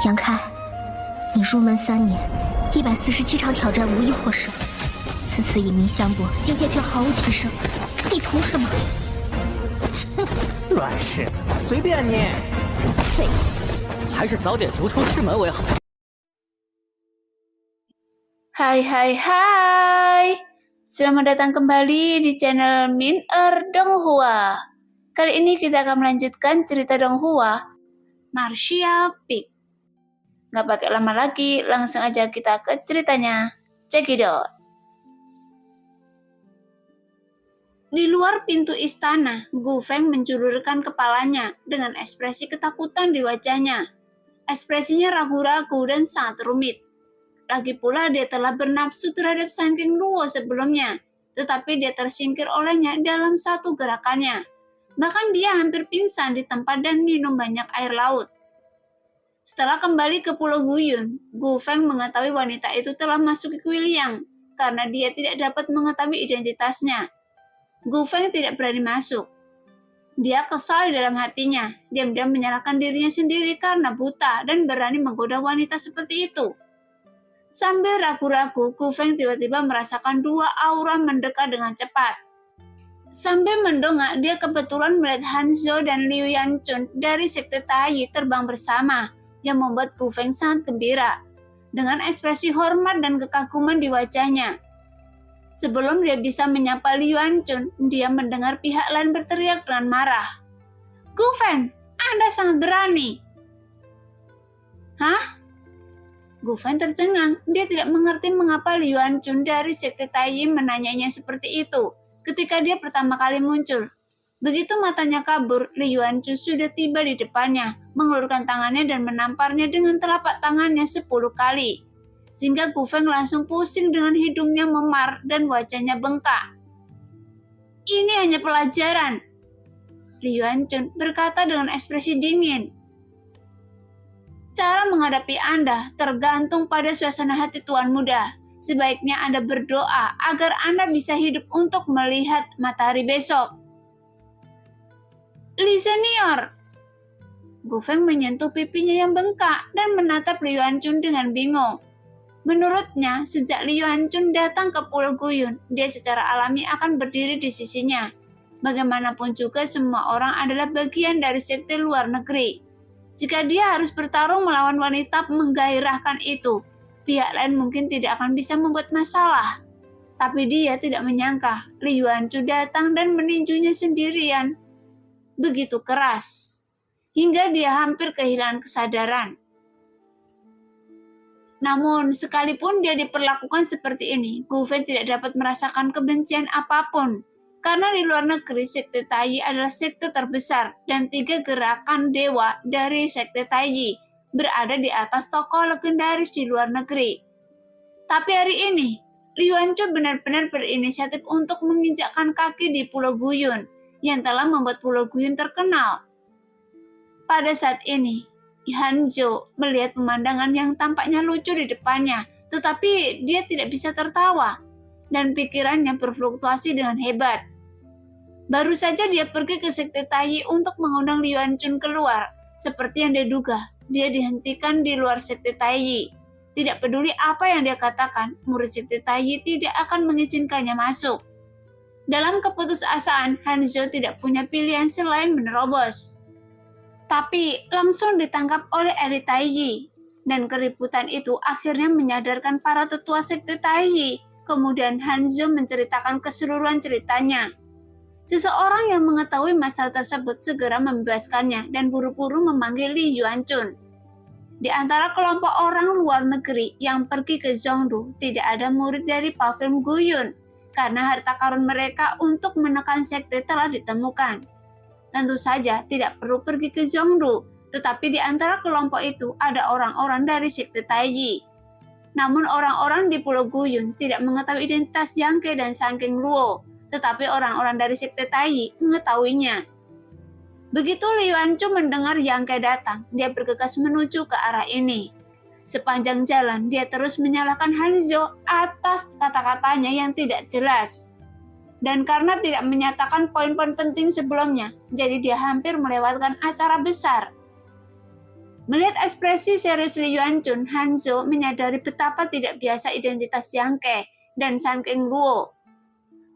杨开，你入门3年，147场挑战无一获胜，此次以名相搏，境界却毫无提升，你图什么？乱柿子，随便你。废物，还是早点逐出师门为好。Hai, selamat datang kembali di channel Min-er Donghua. Kali ini kita akan melanjutkan cerita Donghua, Martial Peak. Gak pakai lama lagi, langsung aja kita ke ceritanya. Check it out. Di luar pintu istana, Gu Feng menjulurkan kepalanya dengan ekspresi ketakutan di wajahnya. Ekspresinya ragu-ragu dan sangat rumit. Lagi pula dia telah bernafsu terhadap Sun King Luo sebelumnya, tetapi dia tersingkir olehnya dalam satu gerakannya. Bahkan dia hampir pingsan di tempat dan minum banyak air laut. Setelah kembali ke Pulau Guyun, Gu Feng mengetahui wanita itu telah masuk ke Guiliang karena dia tidak dapat mengetahui identitasnya. Gu Feng tidak berani masuk. Dia kesal di dalam hatinya, diam-diam menyalahkan dirinya sendiri karena buta dan berani menggoda wanita seperti itu. Sambil ragu-ragu, Gu Feng tiba-tiba merasakan dua aura mendekat dengan cepat. Sambil mendongak, dia kebetulan melihat Han Zhou dan Liu Yanchun dari Sekte Taiyi terbang bersama, yang membuat Gu Feng sangat gembira, dengan ekspresi hormat dan kekaguman di wajahnya. Sebelum dia bisa menyapa Liu Yanchun, dia mendengar pihak lain berteriak dengan marah. "Gu Feng, Anda sangat berani!" Hah? Gu Feng tercengang, dia tidak mengerti mengapa Liu Yanchun dari Sekte Taiyi menanyanya seperti itu ketika dia pertama kali muncul. Begitu matanya kabur, Liu Yanchun sudah tiba di depannya, mengulurkan tangannya dan menamparnya dengan telapak tangannya 10 kali. Sehingga Gu Feng langsung pusing dengan hidungnya memar dan wajahnya bengkak. "Ini hanya pelajaran," Liu Yanchun berkata dengan ekspresi dingin. "Cara menghadapi Anda tergantung pada suasana hati Tuan Muda. Sebaiknya Anda berdoa agar Anda bisa hidup untuk melihat matahari besok." "Li Senior!" Gu Feng menyentuh pipinya yang bengkak dan menatap Liu Yanchun dengan bingung. Menurutnya, sejak Liu Yanchun datang ke Pulau Guyun, dia secara alami akan berdiri di sisinya. Bagaimanapun juga semua orang adalah bagian dari sekte luar negeri. Jika dia harus bertarung melawan wanita menggairahkan itu, pihak lain mungkin tidak akan bisa membuat masalah. Tapi dia tidak menyangka Liu Yanchun datang dan meninjunya sendirian. Begitu keras, hingga dia hampir kehilangan kesadaran. Namun, sekalipun dia diperlakukan seperti ini, Gu Feng tidak dapat merasakan kebencian apapun. Karena di luar negeri, Sekte Taiyi adalah sekte terbesar, dan 3 gerakan dewa dari Sekte Taiyi berada di atas tokoh legendaris di luar negeri. Tapi hari ini, Liu Yanchun benar-benar berinisiatif untuk menginjakkan kaki di Pulau Guyun, yang telah membuat Pulau Guyun terkenal. Pada saat ini, Han Zhou melihat pemandangan yang tampaknya lucu di depannya, tetapi dia tidak bisa tertawa, dan pikirannya berfluktuasi dengan hebat. Baru saja dia pergi ke Sekte Taiyi untuk mengundang Liu Yanchun keluar. Seperti yang dia duga, dia dihentikan di luar Sekte Taiyi. Tidak peduli apa yang dia katakan, murid Sekte Taiyi tidak akan mengizinkannya masuk. Dalam keputusasaan, Han Zhou tidak punya pilihan selain menerobos. Tapi langsung ditangkap oleh elit Taiyi, dan keributan itu akhirnya menyadarkan para tetua Sekte Taiyi. Kemudian Han Zhou menceritakan keseluruhan ceritanya. Seseorang yang mengetahui masalah tersebut segera membebaskannya dan buru-buru memanggil Li Yuanchun. Di antara kelompok orang luar negeri yang pergi ke Zhongdu, tidak ada murid dari Pavilion Guyun, karena harta karun mereka untuk menekan sekte telah ditemukan. Tentu saja tidak perlu pergi ke Zhongdu, tetapi di antara kelompok itu ada orang-orang dari Sekte Taiyi. Namun orang-orang di Pulau Guyun tidak mengetahui identitas Yang Ke dan Sun King Luo, tetapi orang-orang dari Sekte Taiyi mengetahuinya. Begitu Liu Yanchun mendengar Yang Ke datang, dia bergegas menuju ke arah ini. Sepanjang jalan, dia terus menyalahkan Han Zhou atas kata-katanya yang tidak jelas. Dan karena tidak menyatakan poin-poin penting sebelumnya, jadi dia hampir melewatkan acara besar. Melihat ekspresi serius Li Yuanchun, Hanzhou menyadari betapa tidak biasa identitas Yang Ke dan San Keng Luo.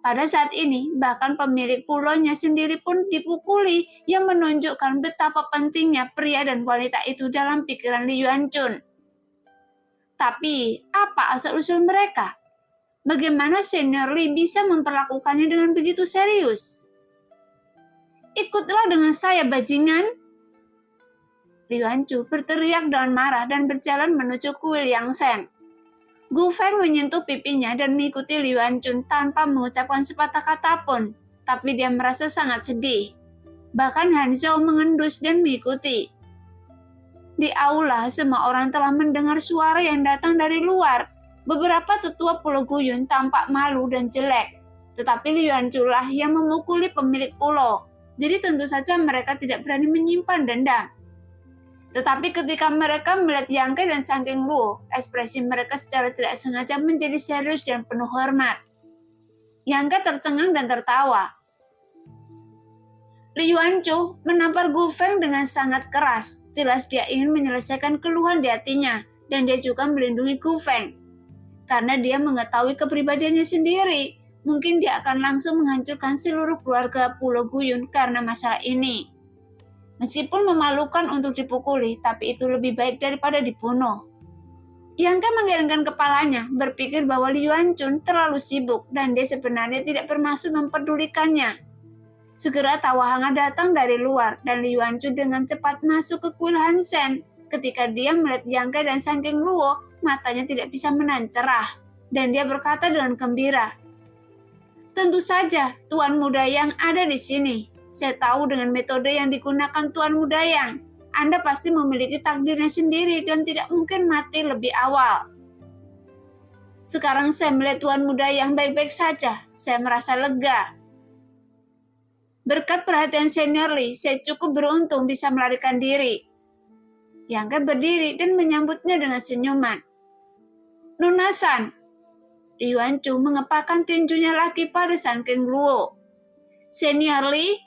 Pada saat ini, bahkan pemilik pulonya sendiri pun dipukuli yang menunjukkan betapa pentingnya pria dan wanita itu dalam pikiran Li Yuanchun. Tapi, apa asal-usul mereka? Bagaimana senior Li bisa memperlakukannya dengan begitu serius? Ikutlah dengan saya, bajingan! Li Yuanchun berteriak dengan marah dan berjalan menuju kuil Yang Shen. Gu Feng menyentuh pipinya dan mengikuti Li Yuanchun tanpa mengucapkan sepatah kata pun, tapi dia merasa sangat sedih. Bahkan Hanzhou mengendus dan mengikuti. Di aula, semua orang telah mendengar suara yang datang dari luar. Beberapa tetua Pulau Guyun tampak malu dan jelek, tetapi Li Yuanchun lah yang memukuli pemilik pulau. Jadi tentu saja mereka tidak berani menyimpan dendam. Tetapi ketika mereka melihat Yang Ke dan San Keng Luo, ekspresi mereka secara tidak sengaja menjadi serius dan penuh hormat. Yang Ke tercengang dan tertawa. Li Yuanchun menampar Gu Feng dengan sangat keras. Jelas dia ingin menyelesaikan keluhan di hatinya, dan dia juga melindungi Gu Feng. Karena dia mengetahui kepribadiannya sendiri, mungkin dia akan langsung menghancurkan seluruh keluarga Pulau Guyun karena masalah ini. Meskipun memalukan untuk dipukuli, tapi itu lebih baik daripada dibunuh. Yang Ke menggelengkan kepalanya, berpikir bahwa Li Yuanchun terlalu sibuk dan dia sebenarnya tidak bermaksud memperdulikannya. Segera tawa hangat datang dari luar dan Li Yuanchun dengan cepat masuk ke kuil Han Shen. Ketika dia melihat Yang Ke dan San Keng Luo, matanya tidak bisa menahan cerah dan dia berkata dengan gembira, "Tentu saja, Tuan Muda Yang ada di sini. Saya tahu dengan metode yang digunakan Tuan Muda Yang, Anda pasti memiliki takdirnya sendiri dan tidak mungkin mati lebih awal. Sekarang saya melihat Tuan Muda Yang baik-baik saja, saya merasa lega. Berkat perhatian senior Li, saya cukup beruntung bisa melarikan diri." Yang Ke berdiri dan menyambutnya dengan senyuman. "Nona San." Li Yuanchun mengepalkan tinjunya lagi pada San Keng Luo. "Senior Li."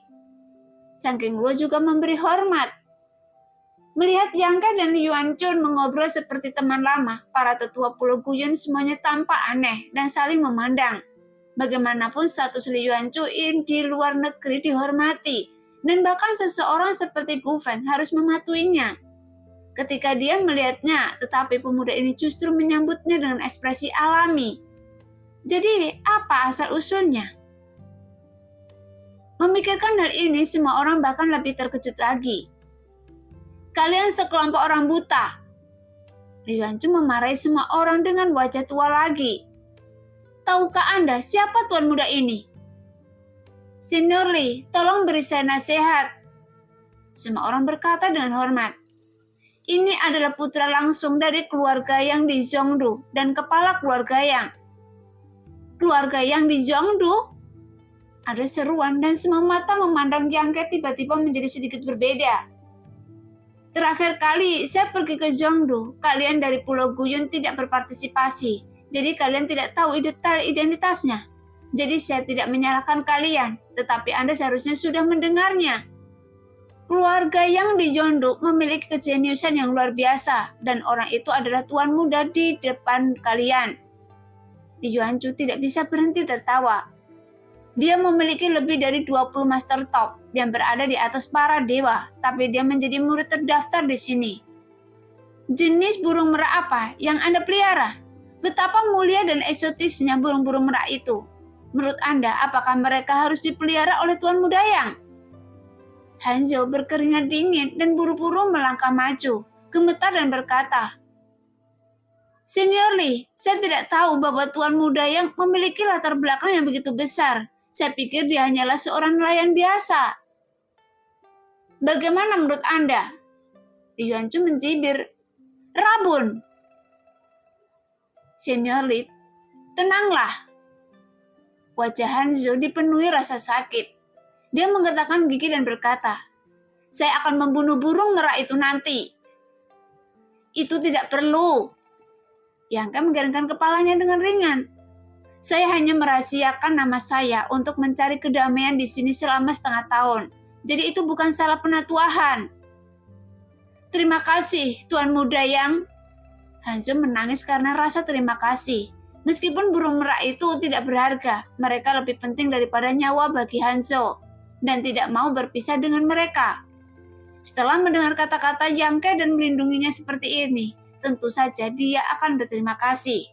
San Keng Luo juga memberi hormat. Melihat Yang Ke dan Li Yuanchun mengobrol seperti teman lama, para tetua Pulau Guyun semuanya tampak aneh dan saling memandang. Bagaimanapun status Li Yuanchun di luar negeri dihormati, dan bahkan seseorang seperti Gu Feng harus mematuhinya. Ketika dia melihatnya, tetapi pemuda ini justru menyambutnya dengan ekspresi alami. Jadi, apa asal-usulnya? Memikirkan hal ini, semua orang bahkan lebih terkejut lagi. "Kalian sekelompok orang buta." Li Yuanchun memarahi semua orang dengan wajah tua lagi. "Tahukah Anda siapa tuan muda ini?" "Senior Li, tolong beri saya nasihat." Semua orang berkata dengan hormat. "Ini adalah putra langsung dari keluarga Yang di Zhongdu dan kepala keluarga Yang." "Keluarga Yang di Zhongdu?" Ada seruan dan semua mata memandang Yang Ke tiba-tiba menjadi sedikit berbeda. "Terakhir kali saya pergi ke Zhongdu, kalian dari Pulau Guyun tidak berpartisipasi, jadi kalian tidak tahu detail identitasnya. Jadi saya tidak menyalahkan kalian, tetapi Anda seharusnya sudah mendengarnya. Keluarga Yang di Zhongdu memiliki kejeniusan yang luar biasa, dan orang itu adalah tuan muda di depan kalian." Li Yuanchun tidak bisa berhenti tertawa. Dia memiliki lebih dari 20 master top yang berada di atas para dewa, tapi dia menjadi murid terdaftar di sini. "Jenis burung merak apa yang Anda pelihara? Betapa mulia dan eksotisnya burung-burung merak itu. Menurut Anda, apakah mereka harus dipelihara oleh Tuan Muda Yang?" Hanzhou berkeringat dingin dan buru-buru melangkah maju, gemetar dan berkata, "Senior Li, saya tidak tahu bahwa Tuan Muda Yang memiliki latar belakang yang begitu besar. Saya pikir dia hanyalah seorang nelayan biasa." "Bagaimana menurut Anda?" Li Yuanchun mencibir. "Rabun." "Senior Li, tenanglah." Wajah Hanzhou dipenuhi rasa sakit. Dia menggetakkan gigi dan berkata, "Saya akan membunuh burung merak itu nanti." "Itu tidak perlu." Yang Ke menggelengkan kepalanya dengan ringan. "Saya hanya merahasiakan nama saya untuk mencari kedamaian di sini selama setengah tahun. Jadi itu bukan salah penatuahan." Terima kasih, Tuan Muda Yang. Hanzo menangis karena rasa terima kasih. Meskipun burung merak itu tidak berharga, mereka lebih penting daripada nyawa bagi Hanzo, dan tidak mau berpisah dengan mereka. Setelah mendengar kata-kata Yangke dan melindunginya seperti ini, tentu saja dia akan berterima kasih.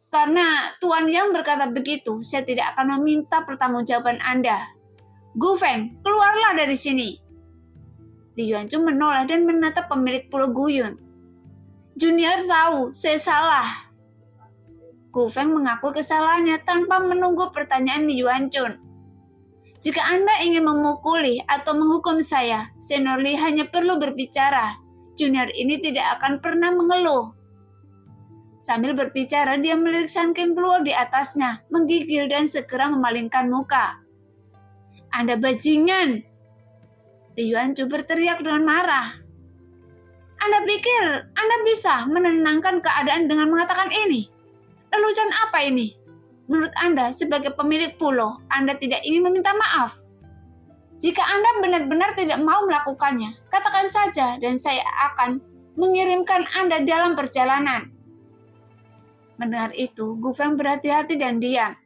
Karena Tuan Yang berkata begitu, saya tidak akan meminta pertanggungjawaban Anda. Gu Feng, keluarlah dari sini. Li Yuanchu menoleh dan menatap pemilik Pulau Guyun. Junior tahu, saya salah. Gu Feng mengakui kesalahannya tanpa menunggu pertanyaan Li Yuanchun. Jika Anda ingin memukuli atau menghukum saya, Senior Li hanya perlu berbicara. Junior ini tidak akan pernah mengeluh. Sambil berbicara, dia melirik Sun King keluar di atasnya, menggigil dan segera memalingkan muka. Anda bajingan! Li Yuanchu berteriak dengan marah. Anda pikir Anda bisa menenangkan keadaan dengan mengatakan ini? Lelucon apa ini? Menurut Anda sebagai pemilik pulau, Anda tidak ingin meminta maaf? Jika Anda benar-benar tidak mau melakukannya, katakan saja dan saya akan mengirimkan Anda dalam perjalanan. Mendengar itu, Gu Feng berhati-hati dan diam.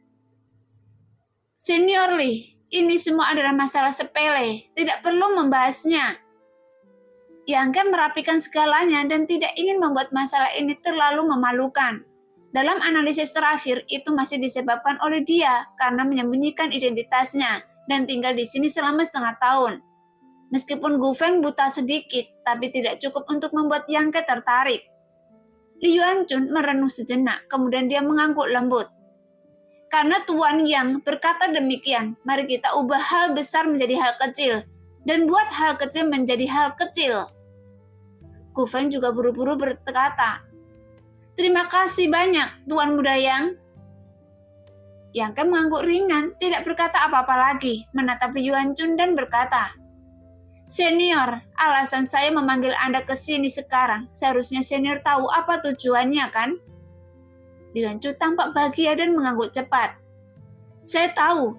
Senior Li, ini semua adalah masalah sepele, tidak perlu membahasnya. Yangke merapikan segalanya dan tidak ingin membuat masalah ini terlalu memalukan. Dalam analisis terakhir, itu masih disebabkan oleh dia karena menyembunyikan identitasnya dan tinggal di sini selama setengah tahun. Meskipun Gu Feng buta sedikit, tapi tidak cukup untuk membuat Yangke tertarik. Li Yuanchun merenung sejenak, kemudian dia mengangguk lembut. Karena Tuan Yang berkata demikian, mari kita ubah hal besar menjadi hal kecil, dan buat hal kecil menjadi hal kecil. Gu Feng juga buru-buru berkata, terima kasih banyak, Tuan Muda Yang. Yangke mengangguk ringan, tidak berkata apa-apa lagi, menatap Li Yuanchun dan berkata, Senior, alasan saya memanggil Anda ke sini sekarang, seharusnya Senior tahu apa tujuannya kan? Li Yuanchun tampak bahagia dan mengangguk cepat. Saya tahu.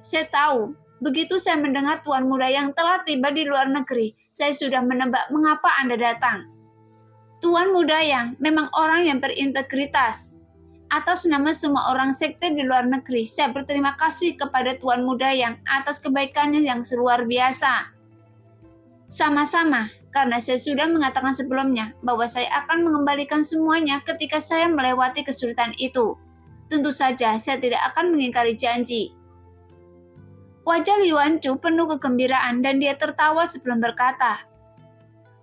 Begitu saya mendengar Tuan Muda Yang telah tiba di luar negeri, saya sudah menebak mengapa Anda datang. Tuan Muda Yang memang orang yang berintegritas. Atas nama semua orang sekte di luar negeri, saya berterima kasih kepada Tuan Muda Yang atas kebaikannya yang luar biasa. Sama-sama, karena saya sudah mengatakan sebelumnya bahwa saya akan mengembalikan semuanya ketika saya melewati kesulitan itu. Tentu saja saya tidak akan mengingkari janji. Wajah Li Yuanchu penuh kegembiraan dan dia tertawa sebelum berkata,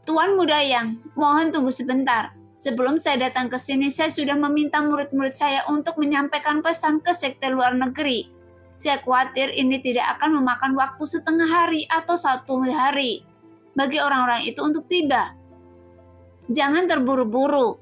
Tuan Muda Yang, mohon tunggu sebentar. Sebelum saya datang ke sini, saya sudah meminta murid-murid saya untuk menyampaikan pesan ke sekte luar negeri. Saya khawatir ini tidak akan memakan waktu setengah hari atau 1 hari bagi orang-orang itu untuk tiba. Jangan terburu-buru.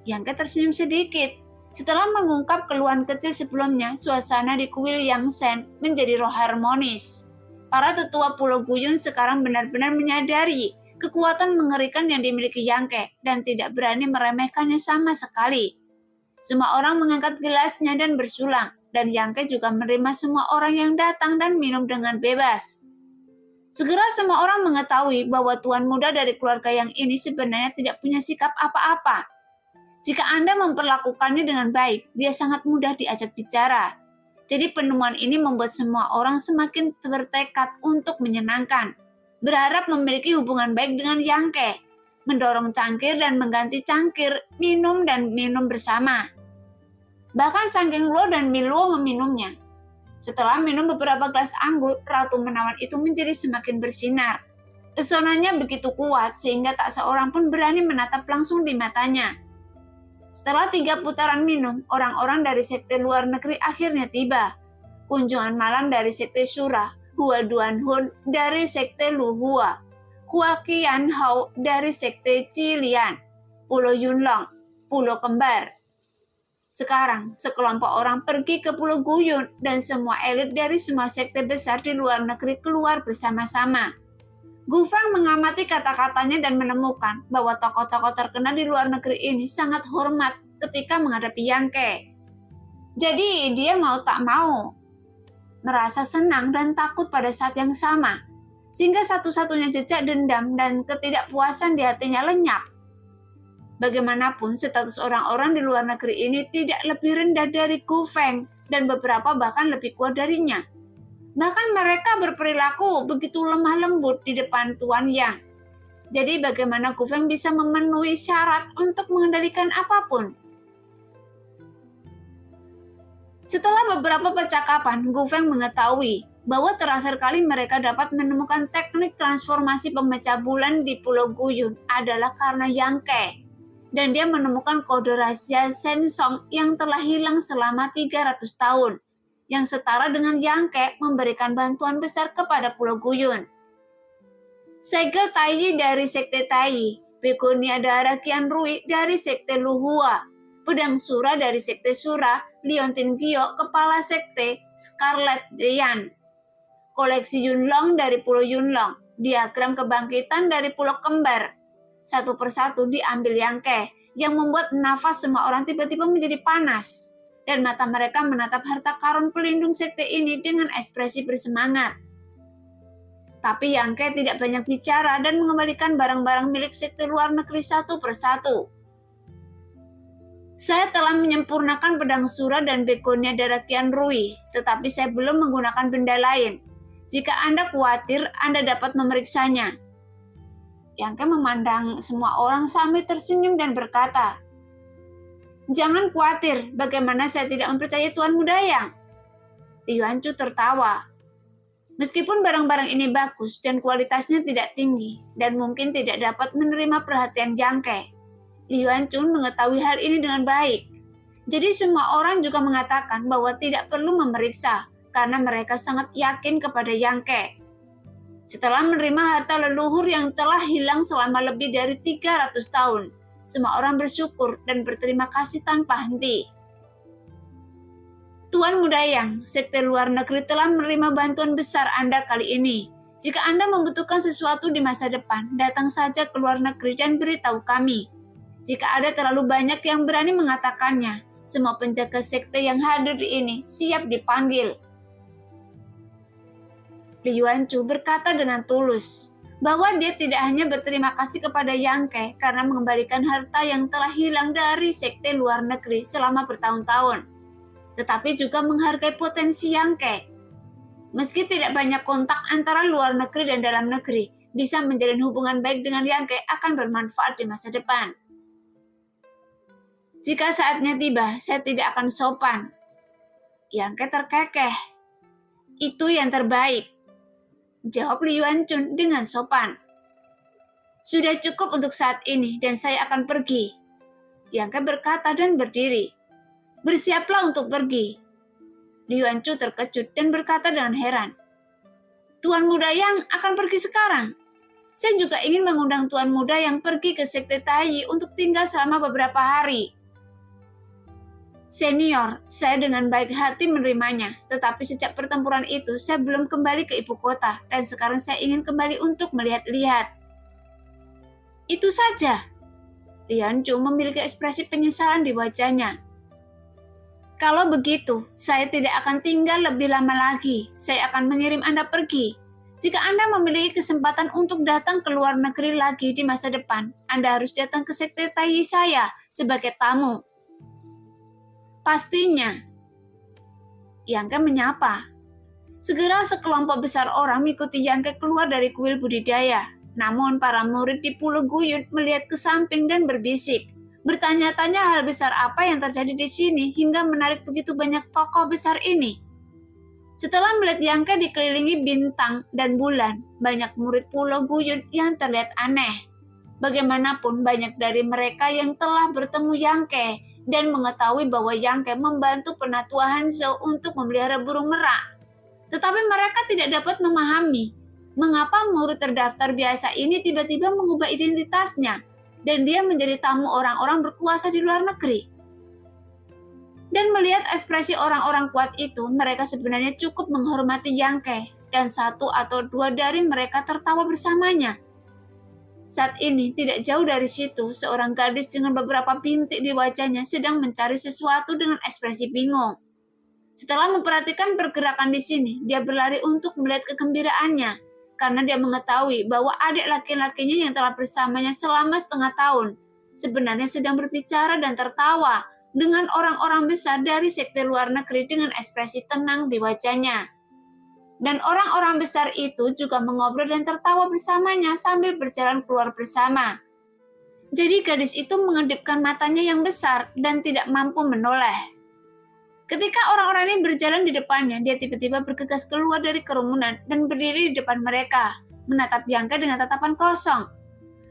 Yangke tersenyum sedikit. Setelah mengungkap keluhan kecil sebelumnya, suasana di kuil Yangsen menjadi roh harmonis. Para tetua Pulau Guyun sekarang benar-benar menyadari kekuatan mengerikan yang dimiliki Yangke dan tidak berani meremehkannya sama sekali. Semua orang mengangkat gelasnya dan bersulang, dan Yangke juga menerima semua orang yang datang dan minum dengan bebas. Segera semua orang mengetahui bahwa tuan muda dari keluarga yang ini sebenarnya tidak punya sikap apa-apa. Jika Anda memperlakukannya dengan baik, dia sangat mudah diajak bicara. Jadi penemuan ini membuat semua orang semakin bertekad untuk menyenangkan, berharap memiliki hubungan baik dengan Yangke, mendorong cangkir dan mengganti cangkir, minum dan minum bersama. Bahkan Sun King Luo dan Miluo meminumnya. Setelah minum beberapa gelas anggur, Ratu Menawan itu menjadi semakin bersinar. Pesonanya begitu kuat sehingga tak seorang pun berani menatap langsung di matanya. Setelah 3 putaran minum, orang-orang dari sekte luar negeri akhirnya tiba. Kunjungan malam dari sekte Shura, Hua Duanhun dari sekte Luhua, Hua Qian Hao dari sekte Qilian, Pulau Yunlong, Pulau Kembar. Sekarang, sekelompok orang pergi ke Pulau Guyun dan semua elit dari semua sekte besar di luar negeri keluar bersama-sama. Gu Feng mengamati kata-katanya dan menemukan bahwa tokoh-tokoh terkenal di luar negeri ini sangat hormat ketika menghadapi Yangke. Jadi dia mau tak mau merasa senang dan takut pada saat yang sama. sehingga satu-satunya jejak dendam dan ketidakpuasan di hatinya lenyap. Bagaimanapun, status orang-orang di luar negeri ini tidak lebih rendah dari Gu Feng dan beberapa bahkan lebih kuat darinya. Bahkan mereka berperilaku begitu lemah lembut di depan Tuan Yang. Jadi bagaimana Gu Feng bisa memenuhi syarat untuk mengendalikan apapun? Setelah beberapa percakapan, Gu Feng mengetahui bahwa terakhir kali mereka dapat menemukan teknik transformasi pemecah bulan di Pulau Guyun adalah karena Yang Ke. Dan dia menemukan kode rahasia Shensong yang telah hilang selama 300 tahun, yang setara dengan Yang Ke memberikan bantuan besar kepada Pulau Guyun. Segel Taiyi dari Sekte Taiyi, Begonia Darah Qian Rui dari Sekte Luhua, Pedang Sura dari Sekte Sura, Liontin Gyo, Kepala Sekte Scarlet Dian, koleksi Yunlong dari Pulau Yunlong, diagram kebangkitan dari Pulau Kembar. Satu persatu diambil Yang Ke, yang membuat nafas semua orang tiba-tiba menjadi panas, dan mata mereka menatap harta karun pelindung sekte ini dengan ekspresi bersemangat. Tapi Yang Ke tidak banyak bicara dan mengembalikan barang-barang milik sekte luar negeri satu persatu. Saya telah menyempurnakan pedang Sura dan Begonia Darah Qian Rui, tetapi saya belum menggunakan benda lain. Jika Anda khawatir, Anda dapat memeriksanya. Yang Ke memandang semua orang sambil tersenyum dan berkata, "Jangan khawatir, bagaimana saya tidak mempercayai Tuan Muda Yang?" Yuan Chu tertawa. Meskipun barang-barang ini bagus dan kualitasnya tidak tinggi dan mungkin tidak dapat menerima perhatian Yang Ke, Yuan Chu mengetahui hal ini dengan baik. Jadi semua orang juga mengatakan bahwa tidak perlu memeriksa karena mereka sangat yakin kepada Yang Ke. Setelah menerima harta leluhur yang telah hilang selama lebih dari 300 tahun, semua orang bersyukur dan berterima kasih tanpa henti. Tuan Muda Yang, sekte luar negeri telah menerima bantuan besar Anda kali ini. Jika Anda membutuhkan sesuatu di masa depan, datang saja ke luar negeri dan beritahu kami. Jika ada terlalu banyak yang berani mengatakannya, semua penjaga sekte yang hadir di ini siap dipanggil. Yuan Chu berkata dengan tulus bahwa dia tidak hanya berterima kasih kepada Yang Ke karena mengembalikan harta yang telah hilang dari sekte luar negeri selama bertahun-tahun, tetapi juga menghargai potensi Yang Ke. Meski tidak banyak kontak antara luar negeri dan dalam negeri, bisa menjalin hubungan baik dengan Yang Ke akan bermanfaat di masa depan. Jika saatnya tiba, saya tidak akan sopan. Yang Ke terkekeh. Itu yang terbaik, jawab Yuan Chun dengan sopan. Sudah cukup untuk saat ini dan saya akan pergi. Yang Ke berkata dan berdiri. Bersiaplah untuk pergi. Yuan Chu terkejut dan berkata dengan heran. Tuan Muda Yang akan pergi sekarang. Saya juga ingin mengundang Tuan Muda Yang pergi ke Sekte Taiyi untuk tinggal selama beberapa hari. Senior, saya dengan baik hati menerimanya, tetapi sejak pertempuran itu saya belum kembali ke ibu kota dan sekarang saya ingin kembali untuk melihat-lihat. Itu saja. Yuan Chu memiliki ekspresi penyesalan di wajahnya. Kalau begitu, saya tidak akan tinggal lebih lama lagi. Saya akan mengirim Anda pergi. Jika Anda memiliki kesempatan untuk datang ke luar negeri lagi di masa depan, Anda harus datang ke Sekte Taiyi saya sebagai tamu. Pastinya. Yang Ke menyapa. Segera sekelompok besar orang mengikuti Yang Ke keluar dari kuil budidaya. Namun para murid di Pulau Guyun melihat ke samping dan berbisik. Bertanya-tanya hal besar apa yang terjadi di sini hingga menarik begitu banyak tokoh besar ini. Setelah melihat Yang Ke dikelilingi bintang dan bulan, banyak murid Pulau Guyun yang terlihat aneh. Bagaimanapun banyak dari mereka yang telah bertemu Yang Ke dan mengetahui bahwa Yang Ke membantu penatua Hanzhou untuk memelihara burung merak. Tetapi mereka tidak dapat memahami mengapa murid terdaftar biasa ini tiba-tiba mengubah identitasnya dan dia menjadi tamu orang-orang berkuasa di luar negeri. Dan melihat ekspresi orang-orang kuat itu, mereka sebenarnya cukup menghormati Yang Ke dan satu atau dua dari mereka tertawa bersamanya. Saat ini, tidak jauh dari situ, seorang gadis dengan beberapa bintik di wajahnya sedang mencari sesuatu dengan ekspresi bingung. Setelah memperhatikan pergerakan di sini, dia berlari untuk melihat kegembiraannya, karena dia mengetahui bahwa adik laki-lakinya yang telah bersamanya selama setengah tahun sebenarnya sedang berbicara dan tertawa dengan orang-orang besar dari sekte luar negeri dengan ekspresi tenang di wajahnya. Dan orang-orang besar itu juga mengobrol dan tertawa bersamanya sambil berjalan keluar bersama. Jadi gadis itu mengedipkan matanya yang besar dan tidak mampu menoleh. Ketika orang-orang ini berjalan di depannya, dia tiba-tiba bergegas keluar dari kerumunan dan berdiri di depan mereka, menatap Yang Ke dengan tatapan kosong.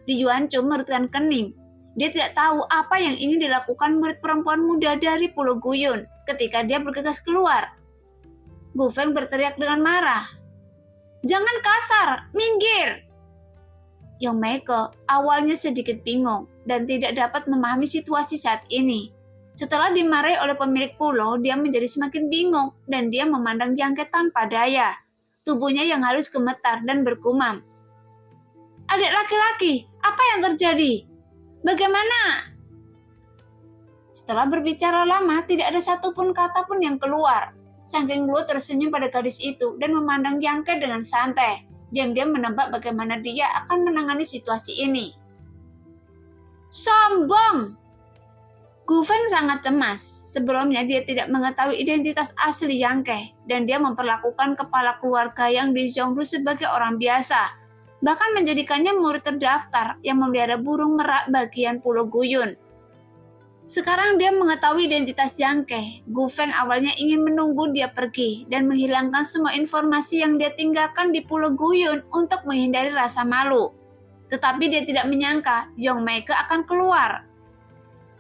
Li Yuanzhou mengerutkan kening. Dia tidak tahu apa yang ingin dilakukan murid perempuan muda dari Pulau Guyun ketika dia bergegas keluar. Gu Feng berteriak dengan marah. "Jangan kasar, minggir!" Yang Meike awalnya sedikit bingung dan tidak dapat memahami situasi saat ini. Setelah dimarahi oleh pemilik pulau, dia menjadi semakin bingung dan dia memandang Yang Ke tanpa daya. Tubuhnya yang halus gemetar dan bergumam. "Adik laki-laki, apa yang terjadi? Bagaimana?" Setelah berbicara lama, tidak ada satupun kata pun yang keluar. Saking Luo tersenyum pada gadis itu dan memandang Yang Ke dengan santai. Diam-diam menebak bagaimana dia akan menangani situasi ini. "Sombong!" Gu Feng sangat cemas. Sebelumnya dia tidak mengetahui identitas asli Yang Ke dan dia memperlakukan kepala keluarga yang di Zhonglu sebagai orang biasa. Bahkan menjadikannya murid terdaftar yang memelihara burung merak bagian Pulau Guyun. Sekarang dia mengetahui identitas Yang Ke. Gu Feng awalnya ingin menunggu dia pergi dan menghilangkan semua informasi yang dia tinggalkan di Pulau Guyun untuk menghindari rasa malu. Tetapi dia tidak menyangka Zhong Meike akan keluar.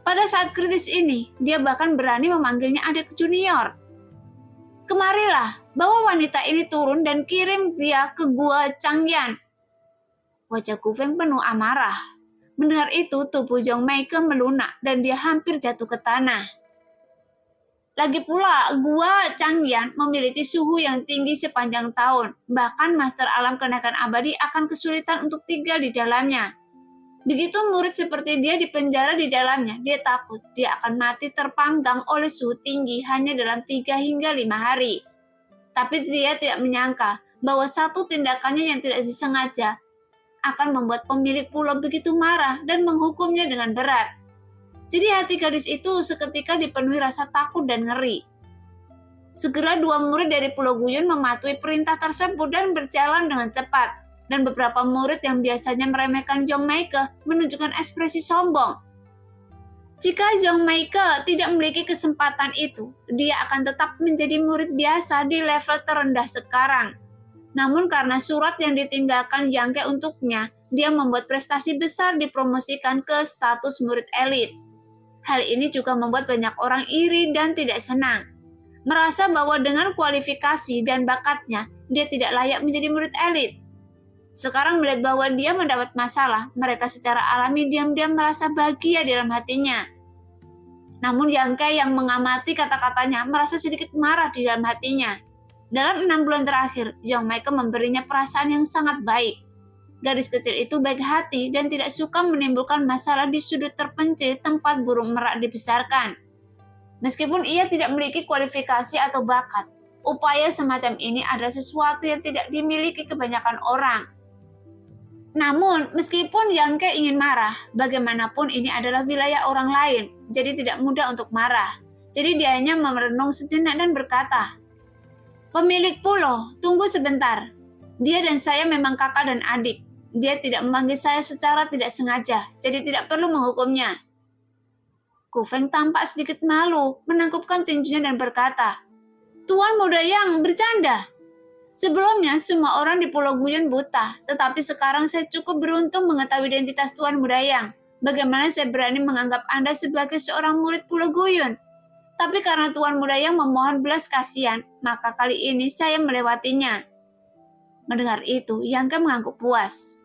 Pada saat kritis ini, dia bahkan berani memanggilnya adik junior. "Kemarilah, bawa wanita ini turun dan kirim dia ke Gua Changyan." Wajah Gu Feng penuh amarah. Mendengar itu, tubuh Zhong Meike melunak dan dia hampir jatuh ke tanah. Lagi pula, Gua Changyan memiliki suhu yang tinggi sepanjang tahun. Bahkan Master Alam Kenaikan Abadi akan kesulitan untuk tinggal di dalamnya. Begitu murid seperti dia dipenjara di dalamnya, dia takut dia akan mati terpanggang oleh suhu tinggi hanya dalam 3 hingga 5 hari. Tapi dia tidak menyangka bahwa satu tindakannya yang tidak disengaja akan membuat pemilik pulau begitu marah dan menghukumnya dengan berat. Jadi hati gadis itu seketika dipenuhi rasa takut dan ngeri. Segera 2 murid dari Pulau Guyun mematuhi perintah tersebut dan berjalan dengan cepat. Dan beberapa murid yang biasanya meremehkan Zhong Meike menunjukkan ekspresi sombong. Jika Zhong Meike tidak memiliki kesempatan itu, dia akan tetap menjadi murid biasa di level terendah sekarang. Namun karena surat yang ditinggalkan Yang Ke untuknya, dia membuat prestasi besar dipromosikan ke status murid elit. Hal ini juga membuat banyak orang iri dan tidak senang. Merasa bahwa dengan kualifikasi dan bakatnya, dia tidak layak menjadi murid elit. Sekarang melihat bahwa dia mendapat masalah, mereka secara alami diam-diam merasa bahagia di dalam hatinya. Namun Yang Ke yang mengamati kata-katanya merasa sedikit marah di dalam hatinya. Dalam 6 bulan terakhir, Zhong Meike memberinya perasaan yang sangat baik. Gadis kecil itu baik hati dan tidak suka menimbulkan masalah di sudut terpencil tempat burung merak dibesarkan. Meskipun ia tidak memiliki kualifikasi atau bakat, upaya semacam ini adalah sesuatu yang tidak dimiliki kebanyakan orang. Namun, meskipun Yang Ke ingin marah, bagaimanapun ini adalah wilayah orang lain, jadi tidak mudah untuk marah. Jadi dia hanya merenung sejenak dan berkata, "Pemilik pulau, tunggu sebentar. Dia dan saya memang kakak dan adik. Dia tidak memanggil saya secara tidak sengaja, jadi tidak perlu menghukumnya." Gu Feng tampak sedikit malu, menangkupkan tinjunya dan berkata, "Tuan muda Yang bercanda. Sebelumnya semua orang di Pulau Guyun buta, tetapi sekarang saya cukup beruntung mengetahui identitas Tuan muda Yang. Bagaimana saya berani menganggap Anda sebagai seorang murid Pulau Guyun? Tapi karena Tuan muda Yang memohon belas kasihan, maka kali ini saya melewatinya." Mendengar itu, Yang Ke mengangguk puas.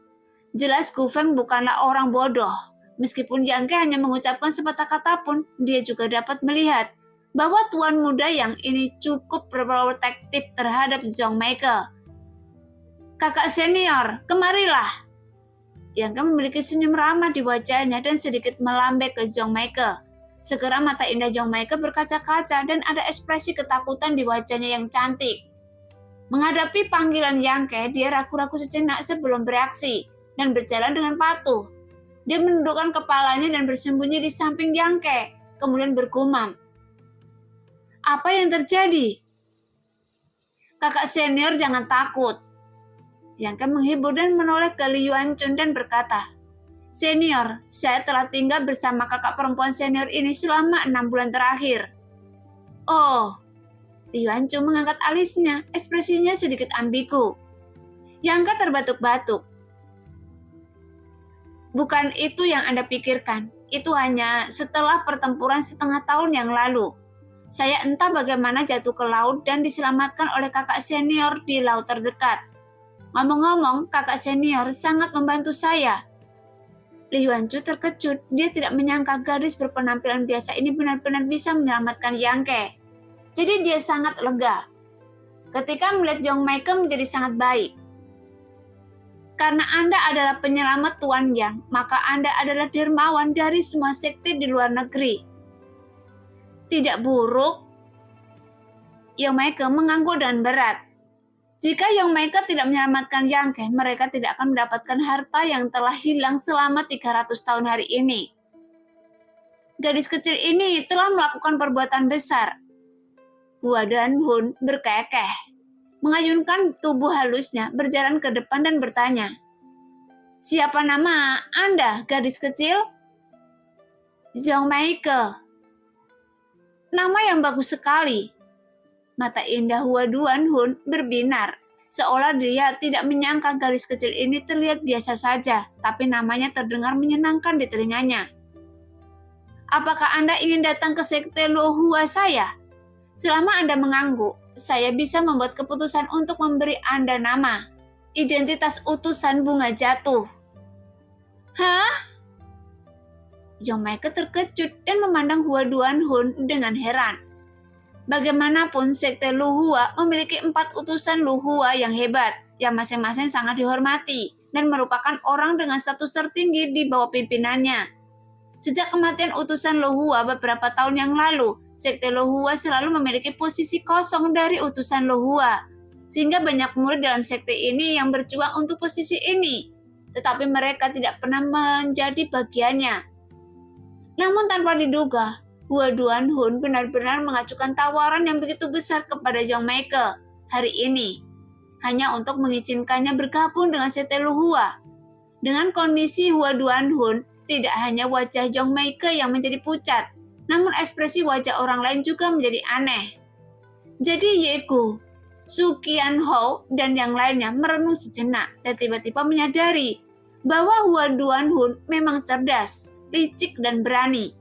Jelas Gu Feng bukanlah orang bodoh. Meskipun Yang Ke hanya mengucapkan sepatah kata pun, dia juga dapat melihat bahwa tuan muda Yang ini cukup protektif terhadap Zhong Meike. "Kakak senior, kemarilah." Yang Ke memiliki senyum ramah di wajahnya dan sedikit melambai ke Zhong Meike. Segera mata indah Zhong Meike berkaca-kaca dan ada ekspresi ketakutan di wajahnya yang cantik. Menghadapi panggilan Yangke, dia ragu-ragu sejenak sebelum bereaksi dan berjalan dengan patuh. Dia menundukkan kepalanya dan bersembunyi di samping Yangke, kemudian bergumam. Apa yang terjadi? Kakak senior, jangan takut. Yangke menghibur dan menoleh ke Li Yuanchun dan berkata, Senior, saya telah tinggal bersama kakak perempuan senior ini selama 6 bulan terakhir. Oh, Li Yuanchun mengangkat alisnya, ekspresinya sedikit ambigu. Yangke terbatuk-batuk. Bukan itu yang Anda pikirkan. Itu hanya setelah pertempuran setengah tahun yang lalu. Saya entah bagaimana jatuh ke laut dan diselamatkan oleh kakak senior di laut terdekat. Ngomong-ngomong, kakak senior sangat membantu saya. Li Yuanchun terkejut. Dia tidak menyangka gadis berpenampilan biasa ini benar-benar bisa menyelamatkan Yangke. Jadi dia sangat lega ketika melihat Zhong Meike menjadi sangat baik. Karena Anda adalah penyelamat Tuan Yang, maka Anda adalah dermawan dari semua sekte di luar negeri. Tidak buruk. Zhong Meike mengangguk dengan berat. Jika Zhong Meike tidak menyelamatkan Yangke, mereka tidak akan mendapatkan harta yang telah hilang selama 300 tahun hari ini. Gadis kecil ini telah melakukan perbuatan besar. Hua Duanhun berkekeh, mengayunkan tubuh halusnya, berjalan ke depan dan bertanya, Siapa nama Anda, gadis kecil? Zhong Meike. Nama yang bagus sekali. Mata indah Hua Duanhun berbinar, seolah dia tidak menyangka gadis kecil ini terlihat biasa saja, tapi namanya terdengar menyenangkan di telinganya. Apakah Anda ingin datang ke sekte Luohua saya? Selama Anda mengangguk, saya bisa membuat keputusan untuk memberi Anda nama. Identitas utusan bunga jatuh. Hah? Zhong Meike terkejut dan memandang Hua Duanhun dengan heran. Bagaimanapun, sekte Luohua memiliki 4 utusan Luohua yang hebat, yang masing-masing sangat dihormati dan merupakan orang dengan status tertinggi di bawah pimpinannya. Sejak kematian utusan Luohua beberapa tahun yang lalu, sekte Luohua selalu memiliki posisi kosong dari utusan Luohua, sehingga banyak murid dalam sekte ini yang berjuang untuk posisi ini, tetapi mereka tidak pernah menjadi bagiannya. Namun tanpa diduga, Hua Duanhun benar-benar mengajukan tawaran yang begitu besar kepada Zhong Meike hari ini, hanya untuk mengizinkannya bergabung dengan sekte Luohua. Dengan kondisi Hua Duanhun, tidak hanya wajah Zhong Meike yang menjadi pucat, namun ekspresi wajah orang lain juga menjadi aneh. Jadi Ye Gu, Su Qianhou, dan yang lainnya merenung sejenak dan tiba-tiba menyadari bahwa Hua Duanhun memang cerdas, licik, dan berani.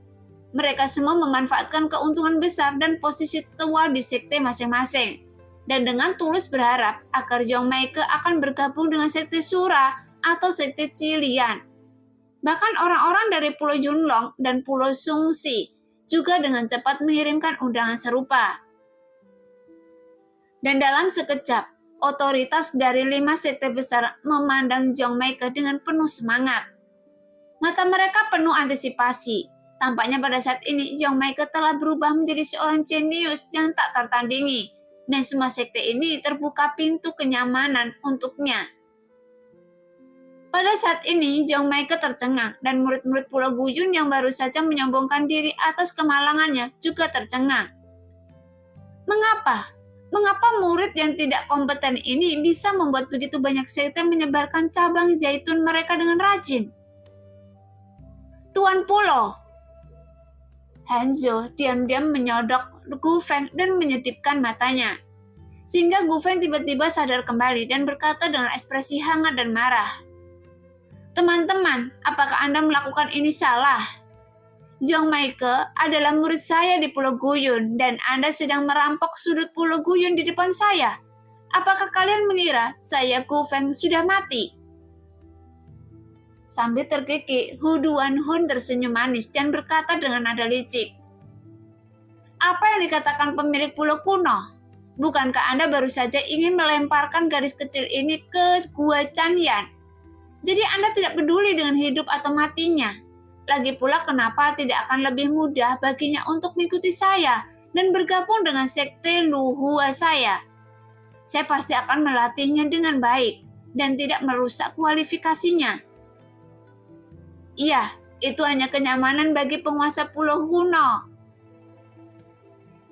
Mereka semua memanfaatkan keuntungan besar dan posisi tua di sekte masing-masing, dan dengan tulus berharap agar Zhong Meike akan bergabung dengan sekte Sura atau sekte Qilian. Bahkan orang-orang dari Pulau Yunlong dan Pulau Sungsi juga dengan cepat mengirimkan undangan serupa. Dan dalam sekejap, otoritas dari 5 sekte besar memandang Zhong Meike dengan penuh semangat. Mata mereka penuh antisipasi. Tampaknya pada saat ini Zhong Meike telah berubah menjadi seorang jenius yang tak tertandingi, dan semua sekte ini terbuka pintu kenyamanan untuknya. Pada saat ini, Zhong Meike tercengang, dan murid-murid Pulau Guyun yang baru saja menyombongkan diri atas kemalangannya juga tercengang. Mengapa? Mengapa murid yang tidak kompeten ini bisa membuat begitu banyak sekte menyebarkan cabang zaitun mereka dengan rajin? Tuan Pulau, Hanzhou diam-diam menyodok Gu Feng dan menyedipkan matanya, sehingga Gu Feng tiba-tiba sadar kembali dan berkata dengan ekspresi hangat dan marah, Teman-teman, apakah Anda melakukan ini salah? Zhong Meike adalah murid saya di Pulau Guyun, dan Anda sedang merampok sudut Pulau Guyun di depan saya. Apakah kalian mengira saya Gu Feng sudah mati? Sambil terkikik, Hua Duanhun tersenyum manis dan berkata dengan nada licik, Apa yang dikatakan pemilik pulau kuno? Bukankah Anda baru saja ingin melemparkan gadis kecil ini ke Gua Chanyan? Jadi Anda tidak peduli dengan hidup atau matinya. Lagi pula kenapa tidak akan lebih mudah baginya untuk mengikuti saya dan bergabung dengan sekte Luohua saya? Saya pasti akan melatihnya dengan baik dan tidak merusak kualifikasinya. Iya, itu hanya kenyamanan bagi penguasa pulau kuno,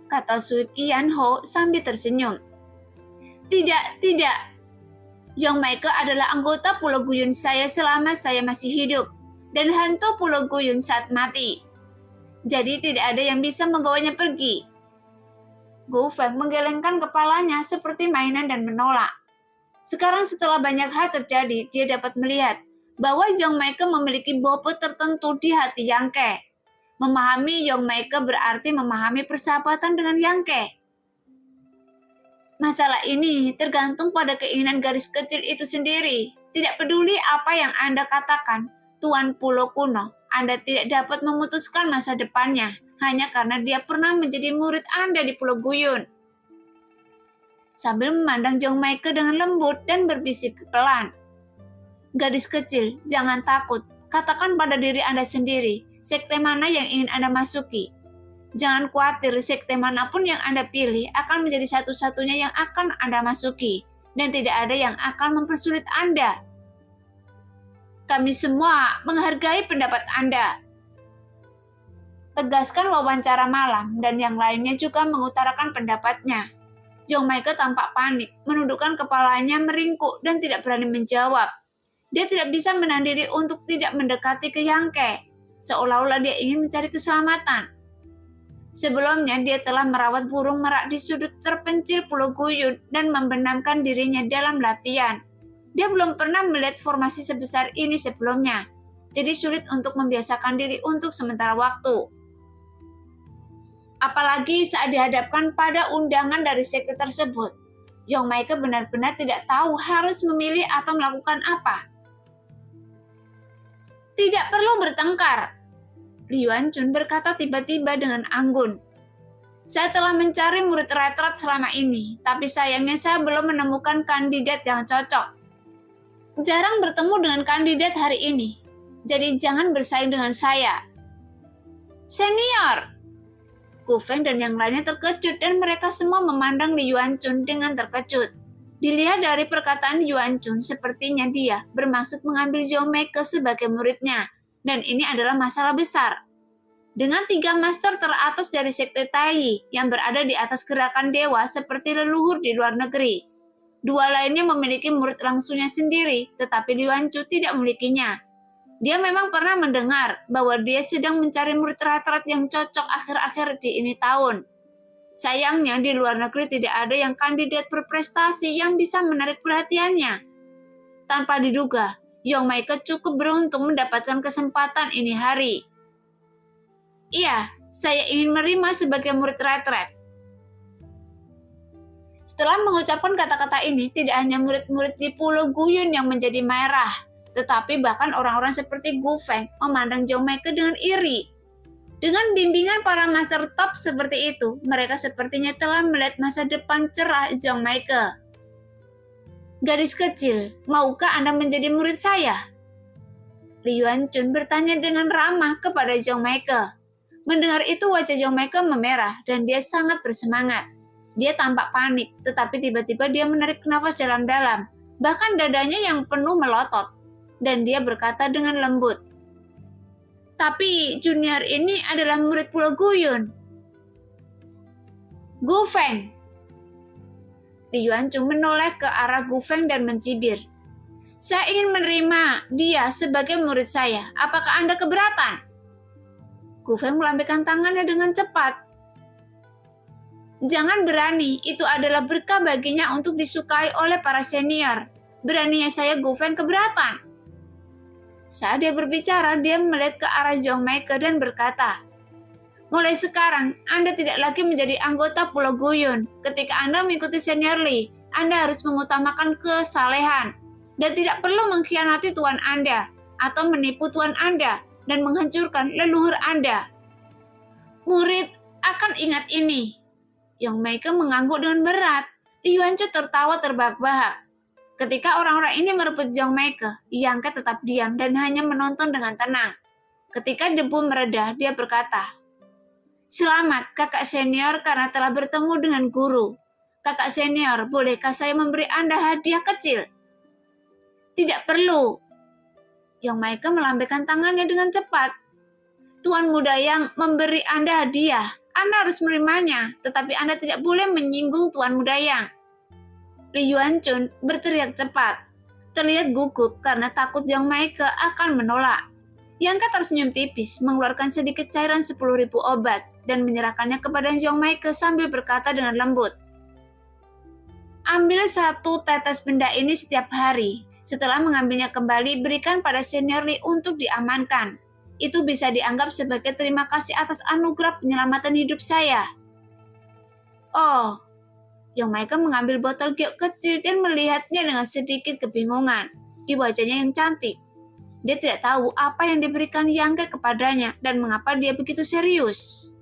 kata Sui Qianhou sambil tersenyum. Tidak. Zhong Maike adalah anggota Pulau Guyun saya selama saya masih hidup dan hantu Pulau Guyun saat mati. Jadi tidak ada yang bisa membawanya pergi. Gu Feng menggelengkan kepalanya seperti mainan dan menolak. Sekarang setelah banyak hal terjadi, dia dapat melihat bahwa Zhong Maike memiliki bobot tertentu di hati Yang Ke. Memahami Zhong Maike berarti memahami persahabatan dengan Yang Ke. Masalah ini tergantung pada keinginan garis kecil itu sendiri. Tidak peduli apa yang Anda katakan, Tuan Pulau Kuno, Anda tidak dapat memutuskan masa depannya hanya karena dia pernah menjadi murid Anda di Pulau Guyun. Sambil memandang Zhong Maike dengan lembut dan berbisik pelan. Gadis kecil, jangan takut. Katakan pada diri Anda sendiri, sekte mana yang ingin Anda masuki. Jangan khawatir, sekte manapun yang Anda pilih akan menjadi satu-satunya yang akan Anda masuki, dan tidak ada yang akan mempersulit Anda. Kami semua menghargai pendapat Anda. Tegaskan wawancara malam, dan yang lainnya juga mengutarakan pendapatnya. Zhong Maike tampak panik, menundukkan kepalanya meringkuk dan tidak berani menjawab. Dia tidak bisa menahan diri untuk tidak mendekati ke Yang Ke, seolah-olah dia ingin mencari keselamatan. Sebelumnya dia telah merawat burung merak di sudut terpencil Pulau Guyun dan membenamkan dirinya dalam latihan. Dia belum pernah melihat formasi sebesar ini sebelumnya, jadi sulit untuk membiasakan diri untuk sementara waktu. Apalagi saat dihadapkan pada undangan dari sekte tersebut, Zhong Maike benar-benar tidak tahu harus memilih atau melakukan apa. Tidak perlu bertengkar, Yuan Chun berkata tiba-tiba dengan anggun. Saya telah mencari murid retret selama ini, tapi sayangnya saya belum menemukan kandidat yang cocok. Jarang bertemu dengan kandidat hari ini, jadi jangan bersaing dengan saya. Senior! Gu Feng dan yang lainnya terkejut dan mereka semua memandang Li Yuan Chun dengan terkejut. Dilihat dari perkataan Yuan Chun, sepertinya dia bermaksud mengambil Zhong Maike sebagai muridnya. Dan ini adalah masalah besar. Dengan 3 master teratas dari sekte Tai yang berada di atas gerakan dewa seperti leluhur di luar negeri. 2 lainnya memiliki murid langsungnya sendiri, tetapi Yuan Chun tidak memilikinya. Dia memang pernah mendengar bahwa dia sedang mencari murid retret yang cocok akhir-akhir di ini tahun. Sayangnya di luar negeri tidak ada yang kandidat berprestasi yang bisa menarik perhatiannya. Tanpa diduga, Zhong Maike cukup beruntung mendapatkan kesempatan ini hari. Iya, saya ingin menerima sebagai murid retret. Setelah mengucapkan kata-kata ini, tidak hanya murid-murid di Pulau Guyun yang menjadi merah, tetapi bahkan orang-orang seperti Gu Feng memandang Zhong Maike dengan iri. Dengan bimbingan para master top seperti itu, mereka sepertinya telah melihat masa depan cerah Zhong Maike. Gadis kecil, maukah Anda menjadi murid saya? Li Yuan Chun bertanya dengan ramah kepada Zhong Maike. Mendengar itu wajah Zhong Maike memerah dan dia sangat bersemangat. Dia tampak panik, tetapi tiba-tiba dia menarik nafas dalam-dalam, bahkan dadanya yang penuh melotot. Dan dia berkata dengan lembut, tapi junior ini adalah murid Pulau Guyun. Gu Feng. Li Yuan Chun menoleh ke arah Gu Feng dan mencibir. Saya ingin menerima dia sebagai murid saya. Apakah Anda keberatan? Gu Feng melambaikan tangannya dengan cepat. Jangan berani, itu adalah berkah baginya untuk disukai oleh para senior. Beraninya saya Gu Feng keberatan. Saat dia berbicara, dia melihat ke arah Zhong Maike dan berkata, mulai sekarang, Anda tidak lagi menjadi anggota Pulau Guyun. Ketika Anda mengikuti senior Li, Anda harus mengutamakan kesalehan dan tidak perlu mengkhianati tuan Anda atau menipu tuan Anda dan menghancurkan leluhur Anda. Murid akan ingat ini. Zhong Maike mengangguk dengan berat. Li Yuan Chun tertawa terbahak-bahak. Ketika orang-orang ini merebut Zhong Maike, Yang Ke tetap diam dan hanya menonton dengan tenang. Ketika debu mereda, dia berkata, selamat kakak senior karena telah bertemu dengan guru. Kakak senior, bolehkah saya memberi Anda hadiah kecil? Tidak perlu. Yang Maike melambaikan tangannya dengan cepat. Tuan muda yang memberi Anda hadiah, Anda harus menerimanya, tetapi Anda tidak boleh menyinggung Tuan muda yang. Li Yuanchun berteriak cepat, terlihat gugup karena takut Yang Maike akan menolak. Yang tersenyum tipis, mengeluarkan sedikit cairan 10.000 obat dan menyerahkannya kepada Yang Maike sambil berkata dengan lembut, ambil 1 tetes benda ini setiap hari. Setelah mengambilnya kembali, berikan pada senior Li untuk diamankan. Itu bisa dianggap sebagai terima kasih atas anugerah penyelamatan hidup saya. Oh, Yang Maike mengambil botol giok kecil dan melihatnya dengan sedikit kebingungan di wajahnya yang cantik. Dia tidak tahu apa yang diberikan Yang Ke kepadanya dan mengapa dia begitu serius.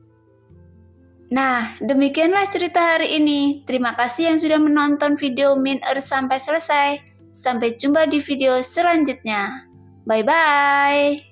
Nah, demikianlah cerita hari ini. Terima kasih yang sudah menonton video Min sampai selesai. Sampai jumpa di video selanjutnya. Bye-bye.